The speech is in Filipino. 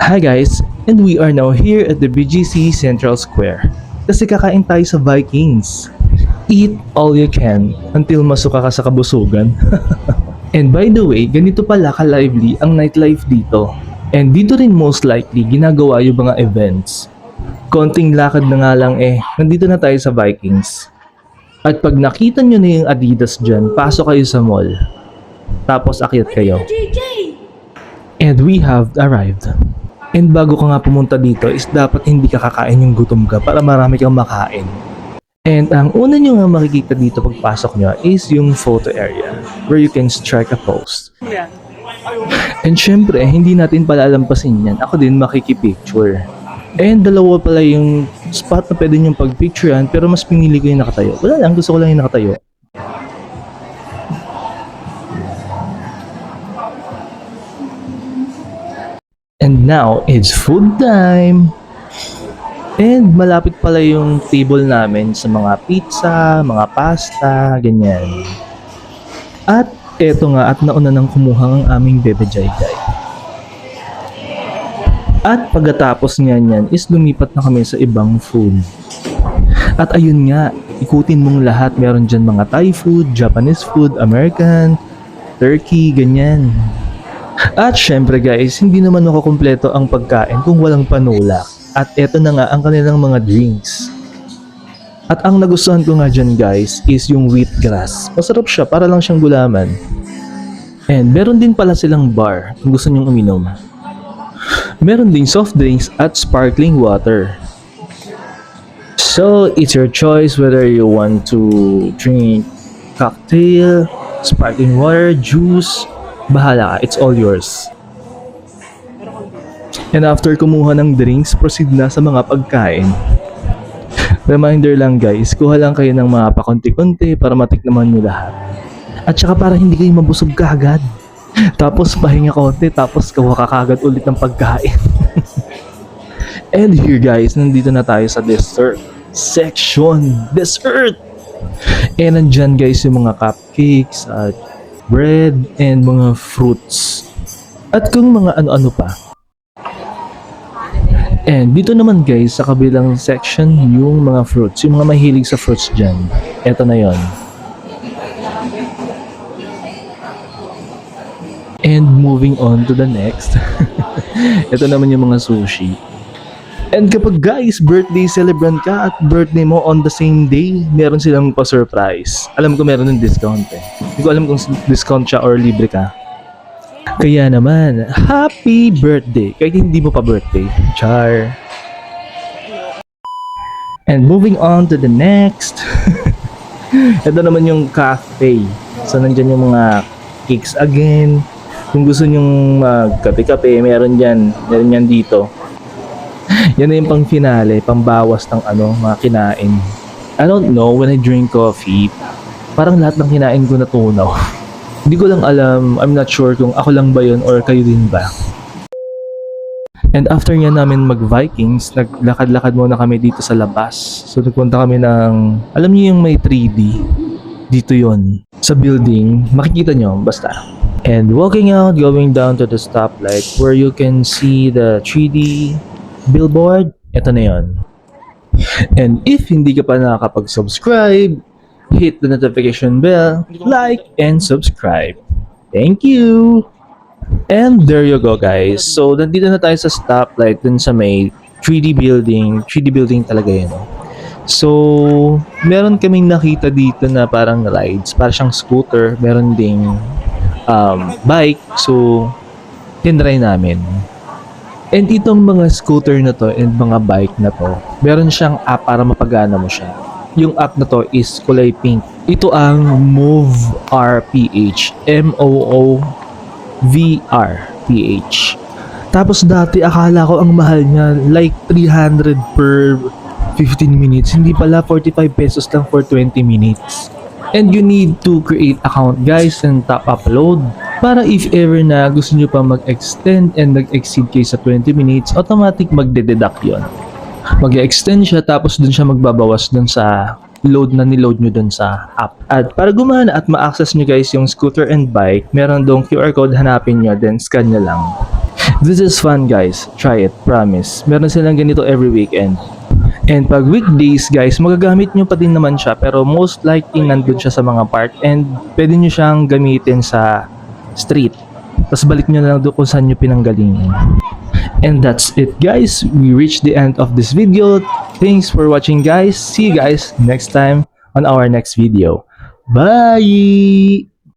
Hi guys, and we are now here at the BGC Central Square. Kasi kakain tayo sa Vikings. Eat all you can until masuka ka sa kabusugan. And by the way, ganito pala ka-lively ang nightlife dito. And dito rin most likely ginagawa yung mga events. Konting lakad na nga lang nandito na tayo sa Vikings. At pag nakita nyo na yung Adidas dyan, pasok kayo sa mall. Tapos akyat kayo. And we have arrived. And bago ka nga pumunta dito is dapat hindi ka kakain yung gutom ka para marami kang makain. And ang una nyo nga makikita dito pagpasok nyo is yung photo area where you can strike a pose. And syempre, hindi natin palalampasin yan. Ako din makikipicture. And dalawa pala yung spot na pwede nyo pagpicturean pero mas pinili ko yung nakatayo. Wala lang, gusto ko lang yung nakatayo. And now, it's food time! And malapit pala yung table namin sa mga pizza, mga pasta, ganyan. At eto nga, at nauna nang kumuha ang aming Bebe Jai Jai. At pagkatapos nga niyan is lumipat na kami sa ibang food. At ayun nga, ikutin mong lahat. Meron dyan mga Thai food, Japanese food, American, Turkey, ganyan. At syempre guys, hindi naman makukumpleto ang pagkain kung walang panulak. At eto na nga ang kanilang mga drinks. At ang nagustuhan ko nga dyan guys is yung wheatgrass. Masarap siya, para lang siyang gulaman. And meron din pala silang bar kung gusto nyong uminom. Meron ding soft drinks at sparkling water. So it's your choice whether you want to drink cocktail, sparkling water, juice. Bahala ka, it's all yours. And after kumuha ng drinks, proceed na sa mga pagkain. Reminder lang guys, kuha lang kayo ng mga pakunti-kunti para matiknaman nyo lahat. At saka para hindi kayo mabusog kaagad. Tapos pahinga konti, tapos kuha ka kaagad ulit ng pagkain. And here guys, nandito na tayo sa dessert section. Dessert! And nandyan guys yung mga cupcakes at bread and mga fruits. At kung mga ano-ano pa. And dito naman guys, sa kabilang section, yung mga fruits. Yung mga mahilig sa fruits dyan. Eto na yon. And moving on to the next. Ito naman yung mga sushi. And kapag guys, birthday celebrant ka at birthday mo on the same day, meron silang pa-surprise. Alam ko meron ng discount Hindi ko alam kung discount siya or libre ka. Kaya naman, happy birthday! Kahit hindi mo pa birthday. Char! And moving on to the next. Ito naman yung cafe. So nandyan yung mga cakes again. Kung gusto nyong magkape-kape, meron yan dito. Yan na yung pang finale, pambawas ng mga kinain. I don't know, when I drink coffee, parang lahat ng kinain ko natunaw. Hindi ko lang alam, I'm not sure kung ako lang ba yun or kayo din ba. And after nga namin mag-Vikings, naglakad-lakad muna kami dito sa labas. So nagpunta kami ng, alam niyo yung may 3D, dito yon sa building, makikita nyo, basta. And walking out, going down to the stoplight where you can see the 3D billboard, eto na yun. And if hindi ka pa nakakapag-subscribe, hit the notification bell, like, and subscribe. Thank you! And there you go guys. So, nandito na tayo sa stoplight dun sa may 3D building. 3D building talaga yun. So, meron kaming nakita dito na parang rides. Parang siyang scooter. Meron ding bike. So, tinry namin. And itong mga scooter na to and mga bike na to, meron siyang app para mapagana mo siya. Yung app na to is kulay pink. Ito ang Move RPH. MOOVRPH. Tapos dati akala ko ang mahal niya, like 300 per 15 minutes. Hindi pala, 45 pesos lang for 20 minutes. And you need to create account guys and tap upload. Para if ever na gusto nyo pa mag-extend and nag-exceed kayo sa 20 minutes, automatic magde-deduct yun. Mag-extend siya tapos dun siya magbabawas dun sa load na niload nyo dun sa app. At para gumana at ma-access nyo guys yung scooter and bike, meron dong QR code, hanapin nyo, then scan nyo lang. This is fun guys, try it, promise. Meron silang ganito every weekend. And pag weekdays guys, magagamit nyo pa din naman siya pero most likely nandun siya sa mga park and pwede nyo siyang gamitin sa street. Tapos balik nyo na lang doon kung saan nyo pinanggalingan. And that's it guys, we reached the end of this video. Thanks for watching guys, see you guys next time on our next video. Bye!